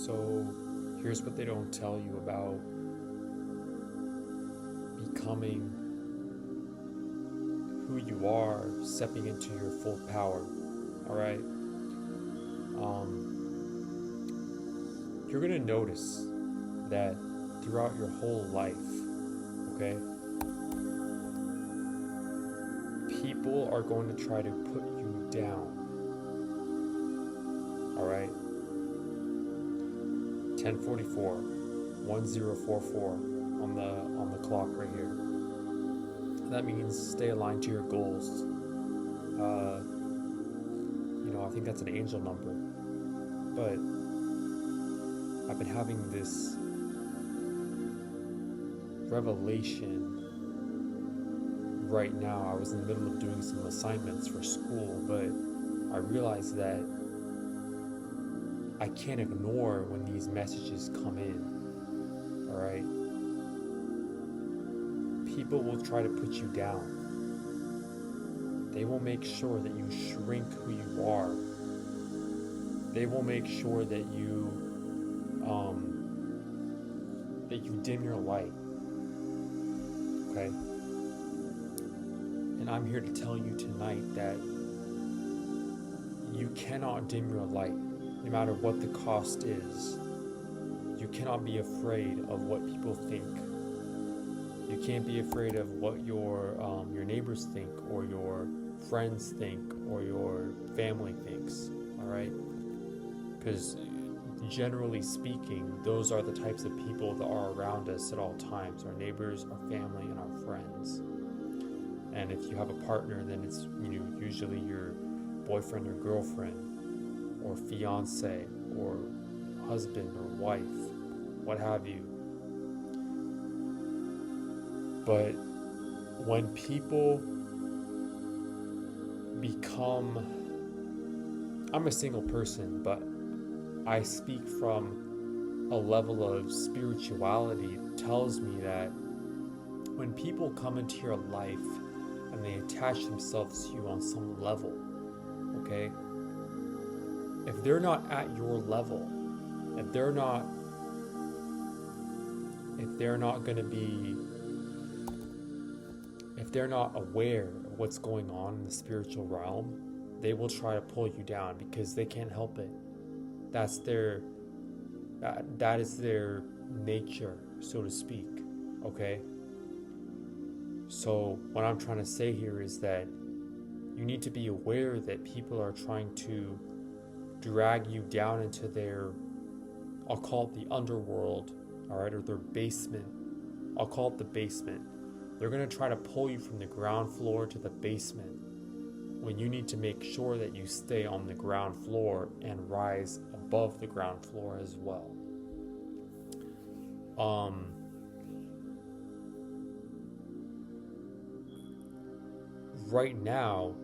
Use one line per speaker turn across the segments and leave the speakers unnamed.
So here's what they don't tell you about becoming who you are, stepping into your full power. All right. You're gonna notice that throughout your whole life, okay, people are going to try to put you down. All right. 1044, 1044 on the clock right here. That means stay aligned to your goals. I think that's an angel number. But I've been having this revelation right now. I was in the middle of doing some assignments for school, but I realized that I can't ignore when these messages come in. All right? People will try to put you down. They will make sure that you shrink who you are. They will make sure that you dim your light. Okay? And I'm here to tell you tonight that you cannot dim your light, no matter what the cost is. You cannot be afraid of what people think. You can't be afraid of what your neighbors think, or your friends think, or your family thinks. All right, because generally speaking, those are the types of people that are around us at all times: our neighbors, our family, and our friends. And if you have a partner, then it's usually your boyfriend or girlfriend, or fiance, or husband or wife, what have you. But when people become, I'm a single person, but I speak from a level of spirituality that tells me that when people come into your life and they attach themselves to you on some level, okay, if they're not at your level, if they're not going to be, if they're not aware of what's going on in the spiritual realm, they will try to pull you down because they can't help it. That is their nature, so to speak. Okay? So what I'm trying to say here is that you need to be aware that people are trying to drag you down into their, I'll call it the underworld, all right, or their basement. I'll call it the basement. They're going to try to pull you from the ground floor to the basement, when you need to make sure that you stay on the ground floor and rise above the ground floor as well. Right now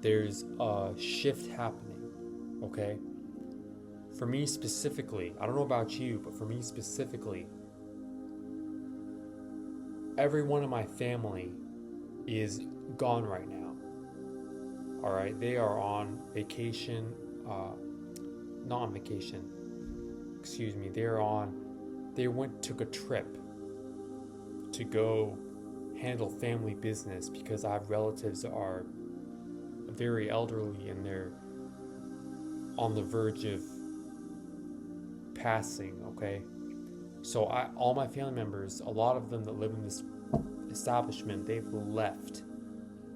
there's a shift happening, okay? For me specifically, I don't know about you, but for me specifically, everyone in my family is gone right now. All right, they are on vacation, not on vacation. Excuse me. They took a trip to go handle family business because I have relatives that are very elderly and they're on the verge of passing. Okay, so all my family members, a lot of them that live in this establishment, they've left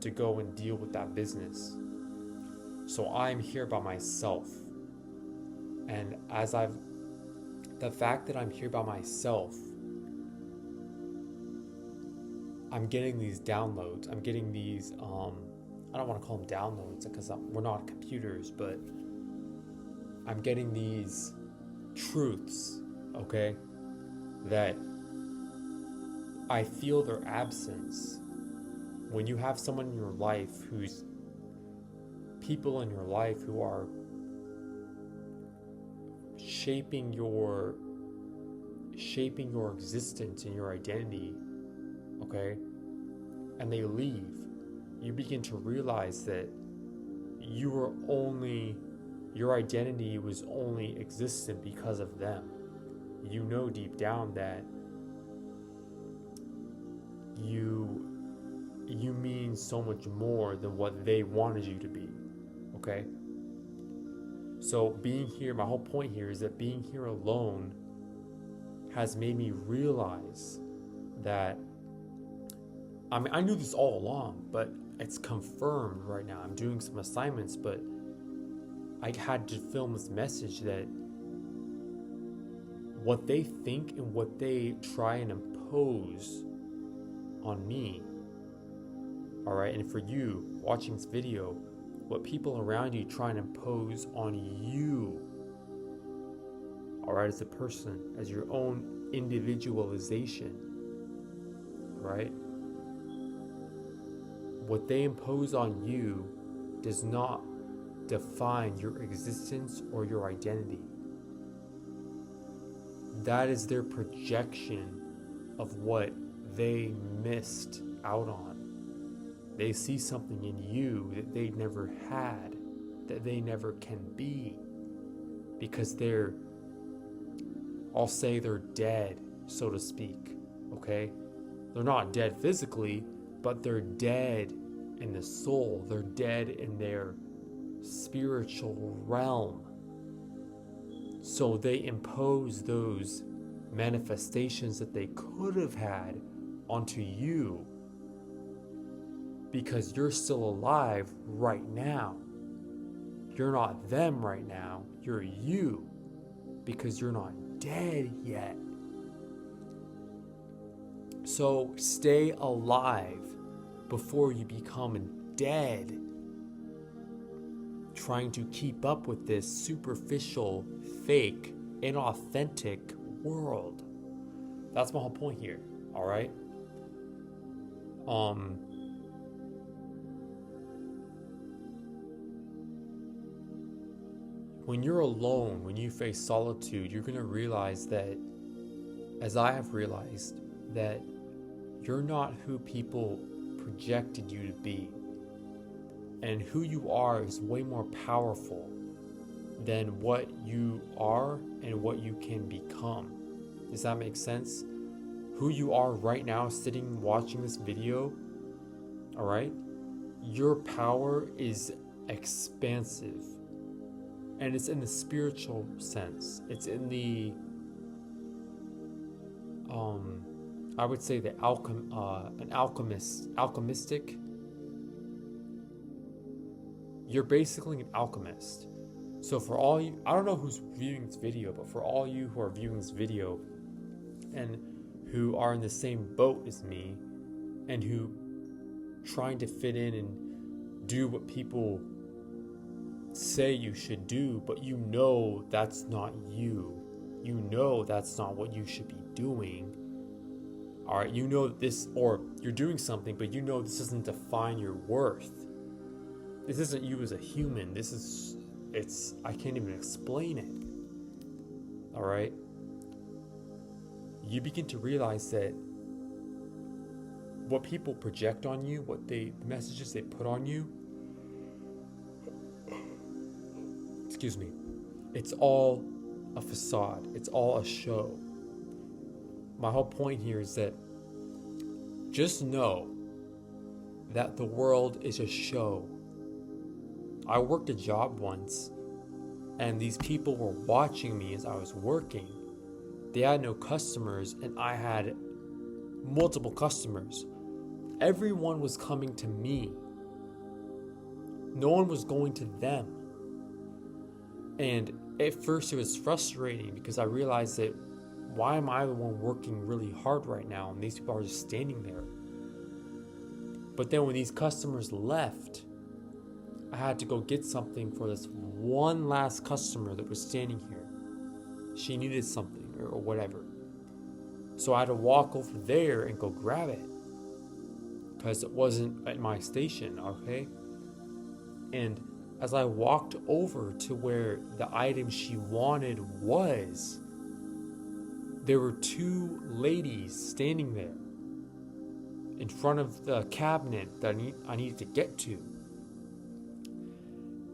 to go and deal with that business. So I'm here by myself. And the fact that I'm here by myself, I'm getting these downloads. I'm getting these, I don't want to call them downloads because we're not computers, but I'm getting these truths, okay, that I feel their absence. When you have someone in your life people in your life who are shaping your existence and your identity, okay, and they leave, you begin to realize that you your identity was only existent because of them. You know deep down that you mean so much more than what they wanted you to be. Okay? So being here, my whole point here is that being here alone has made me realize that, I mean, I knew this all along, but it's confirmed right now. I'm doing some assignments, but I had to film this message that what they think and what they try and impose on me, all right, and for you watching this video, what people around you try and impose on you, all right, as a person, as your own individualization, right? What they impose on you does not define your existence or your identity. That is their projection of what they missed out on. They see something in you that they never had, that they never can be, because I'll say they're dead, so to speak, okay? They're not dead physically, but they're dead in the soul. They're dead in their spiritual realm. So they impose those manifestations that they could have had onto you because you're still alive right now. You're not them right now. You're you because you're not dead yet. So stay alive before you become dead, trying to keep up with this superficial, fake, inauthentic world. That's my whole point here, all right? When you're alone, when you face solitude, you're going to realize that, as I have realized, that you're not who people projected you to be. And who you are is way more powerful than what you are and what you can become. Does that make sense? Who you are right now, sitting watching this video, all right? Your power is expansive. And it's in the spiritual sense. It's in the, I would say an alchemistic. You're basically an alchemist. So for all you, I don't know who's viewing this video, but for all you who are viewing this video and who are in the same boat as me and who trying to fit in and do what people say you should do, but you know that's not you. You know that's not what you should be doing. All right, you know this, or you're doing something, but you know this doesn't define your worth. This isn't you as a human. I can't even explain it. All right? You begin to realize that what people project on you, the messages they put on you, excuse me, it's all a facade. It's all a show. My whole point here is that just know that the world is a show. I worked a job once, and these people were watching me as I was working. They had no customers, and I had multiple customers. Everyone was coming to me. No one was going to them. And at first it was frustrating because I realized that why am I the one working really hard right now and these people are just standing there? But then when these customers left, I had to go get something for this one last customer that was standing here. She needed something or whatever. So I had to walk over there and go grab it because it wasn't at my station, okay? And as I walked over to where the item she wanted was, there were two ladies standing there in front of the cabinet that I needed to get to.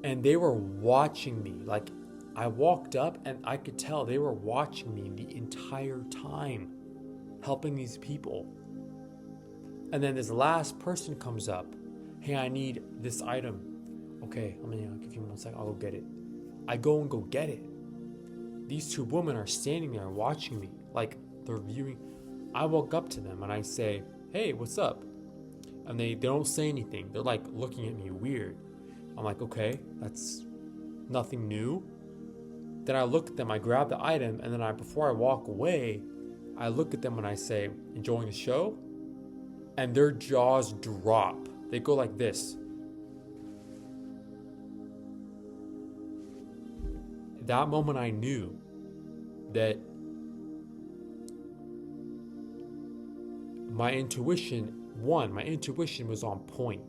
And they were watching me. Like, I walked up and I could tell they were watching me the entire time, helping these people. And then this last person comes up. Hey, I need this item. Okay, I'm gonna give you 1 second. I'll go get it. I go and go get it. These two women are standing there watching me, like they're viewing. I walk up to them and I say, hey, what's up? And they don't say anything. They're like looking at me weird. I'm like, okay, that's nothing new. Then I look at them, I grab the item, and then before I walk away, I look at them and I say, enjoying the show? And their jaws drop. They go like this. That moment I knew that my intuition was on point.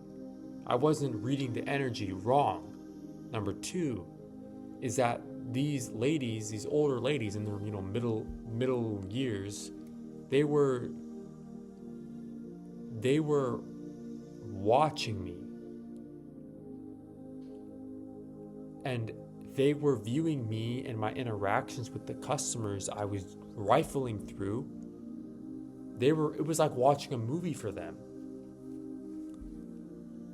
I wasn't reading the energy wrong. Number two is that these ladies, these older ladies in their middle years, they were watching me. And they were viewing me and my interactions with the customers I was rifling through. It was like watching a movie for them.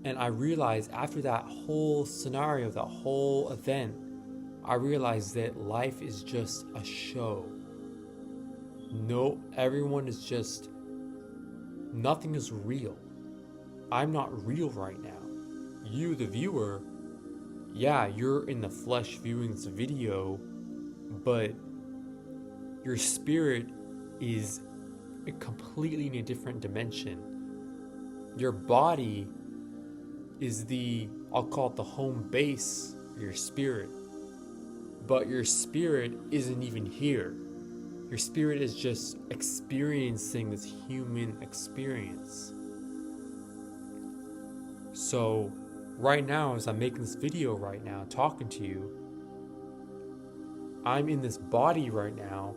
And I realized after that whole scenario, that whole event, I realized that life is just a show. No, everyone is just, nothing is real. I'm not real right now. You, the viewer, yeah, you're in the flesh viewing this video, but your spirit is completely in a different dimension. Your body is I'll call it the home base of your spirit. But your spirit isn't even here. Your spirit is just experiencing this human experience. So right now, as I'm making this video right now, talking to you, I'm in this body right now,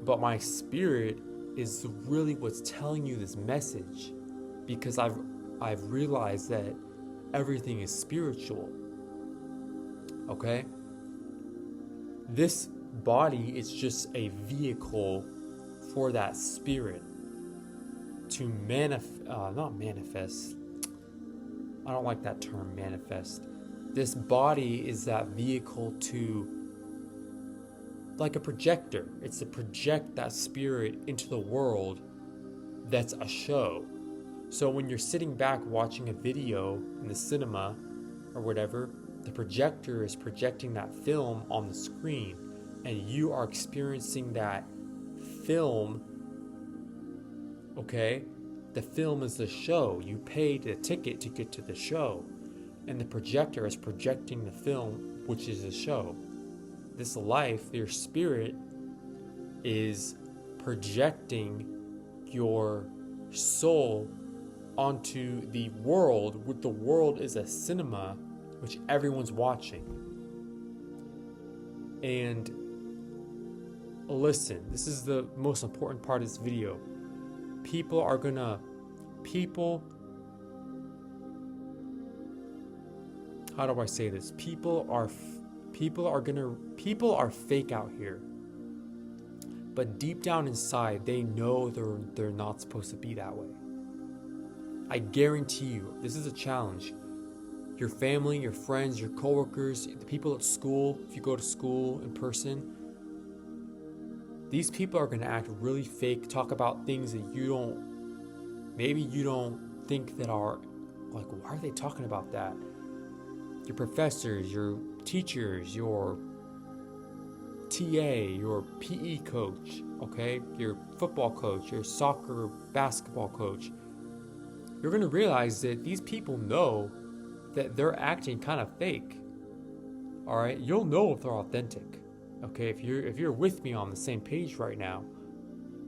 but my spirit is really what's telling you this message, because I've realized that everything is spiritual. Okay? This body is just a vehicle for that spirit to not manifest. I don't like that term, manifest. This body is that vehicle to, like a projector. It's to project that spirit into the world that's a show. So when you're sitting back watching a video in the cinema or whatever, the projector is projecting that film on the screen, and you are experiencing that film. Okay? The film is the show. You paid a ticket to get to the show, and the projector is projecting the film, which is the show. This life, your spirit, is projecting your soul onto the world, which the world is a cinema, which everyone's watching. And listen, this is the most important part of this video. How do I say this? People are fake out here. But deep down inside, they know they're not supposed to be that way. I guarantee you, this is a challenge. Your family, your friends, your coworkers, the people at school, if you go to school in person, these people are going to act really fake, talk about things that maybe you don't think that are, like, why are they talking about that? Your professors, your teachers, your TA, your PE coach, okay? Your football coach, your soccer, basketball coach. You're going to realize that these people know that they're acting kind of fake. All right? You'll know if they're authentic. Okay? If you're with me on the same page right now,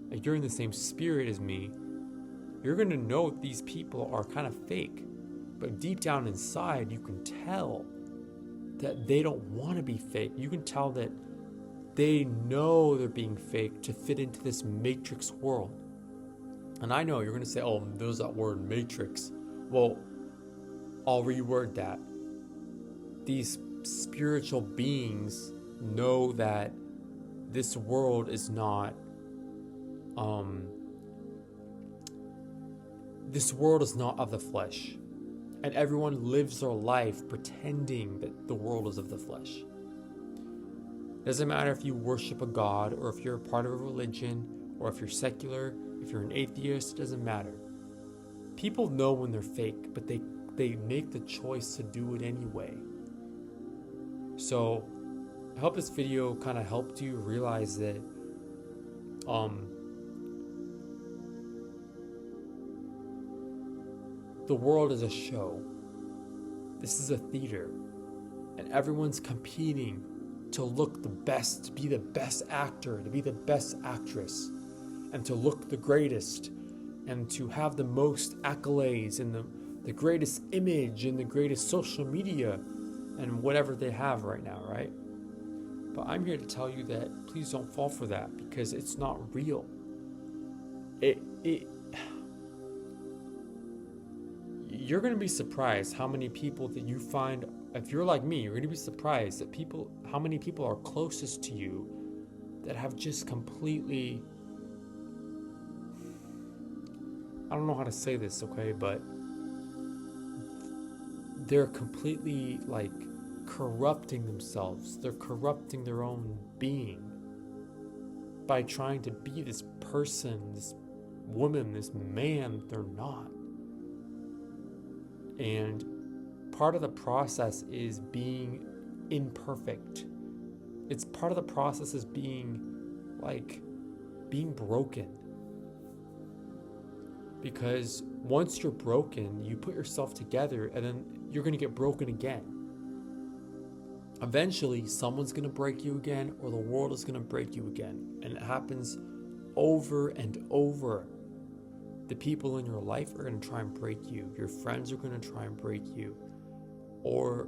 if you're in the same spirit as me, you're going to know if these people are kind of fake. But deep down inside, you can tell that they don't want to be fake. You can tell that they know they're being fake to fit into this matrix world. And I know you're going to say, oh, there's that word matrix. Well, I'll reword that. these spiritual beings know that this world is not of the flesh, and everyone lives their life pretending that the world is of the flesh. Doesn't matter if you worship a god, or if you're a part of a religion, or if you're secular, if you're an atheist, it doesn't matter. People know when they're fake, but they make the choice to do it anyway. So I hope this video kind of helped you realize that the world is a show. This is a theater, and everyone's competing to look the best, to be the best actor, to be the best actress, and to look the greatest, and to have the most accolades, and the greatest image, and the greatest social media, and whatever they have right now, right? But I'm here to tell you that please don't fall for that, because it's not real. You're going to be surprised how many people that you find, if you're like me, you're going to be surprised that how many people are closest to you that have just completely, I don't know how to say this, okay, but they're completely like corrupting themselves. They're corrupting their own being by trying to be this person, this woman, this man they're not. And part of the process is being imperfect. It's part of the process is being broken. Because once you're broken, you put yourself together, and then you're going to get broken again. Eventually, someone's going to break you again, or the world is going to break you again. And it happens over and over. The people in your life are going to try and break you. Your friends are going to try and break you. Or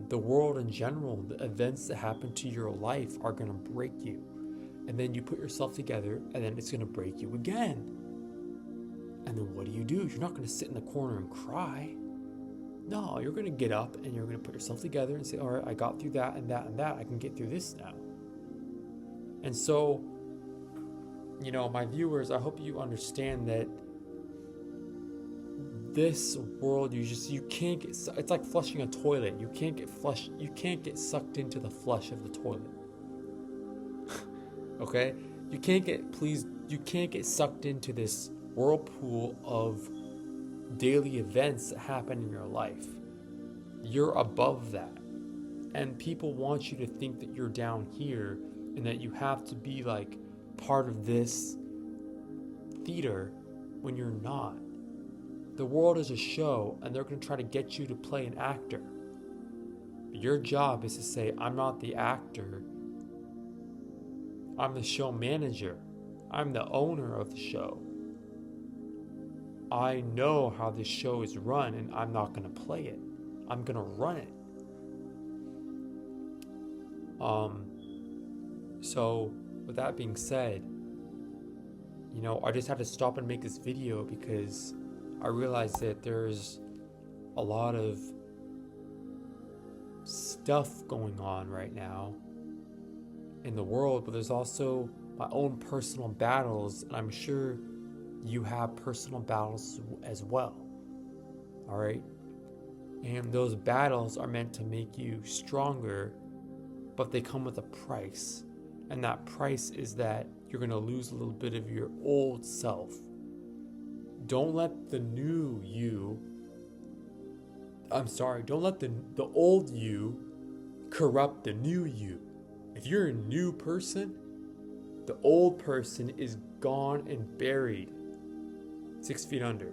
the world in general, the events that happen to your life are going to break you. And then you put yourself together, and then it's going to break you again. And then what do? You're not going to sit in the corner and cry. No, you're going to get up, and you're going to put yourself together and say, all right, I got through that and that and that. I can get through this now. And so, my viewers, I hope you understand that this world, you can't get, it's like flushing a toilet. You can't get sucked into the flush of the toilet. Okay? You can't get sucked into this whirlpool of daily events that happen in your life. You're above that. And people want you to think that you're down here, and that you have to be like part of this theater when you're not. The world is a show, and they're going to try to get you to play an actor. Your job is to say, I'm not the actor. I'm the show manager. I'm the owner of the show. I know how this show is run, and I'm not going to play it. I'm going to run it. So with that being said, I just had to stop and make this video because I realized that there's a lot of stuff going on right now in the world, but there's also my own personal battles, and I'm sure you have personal battles as well. All right? And those battles are meant to make you stronger, but they come with a price. And that price is that you're going to lose a little bit of your old self. Don't let the old you corrupt the new you. If you're a new person, the old person is gone and buried 6 feet under.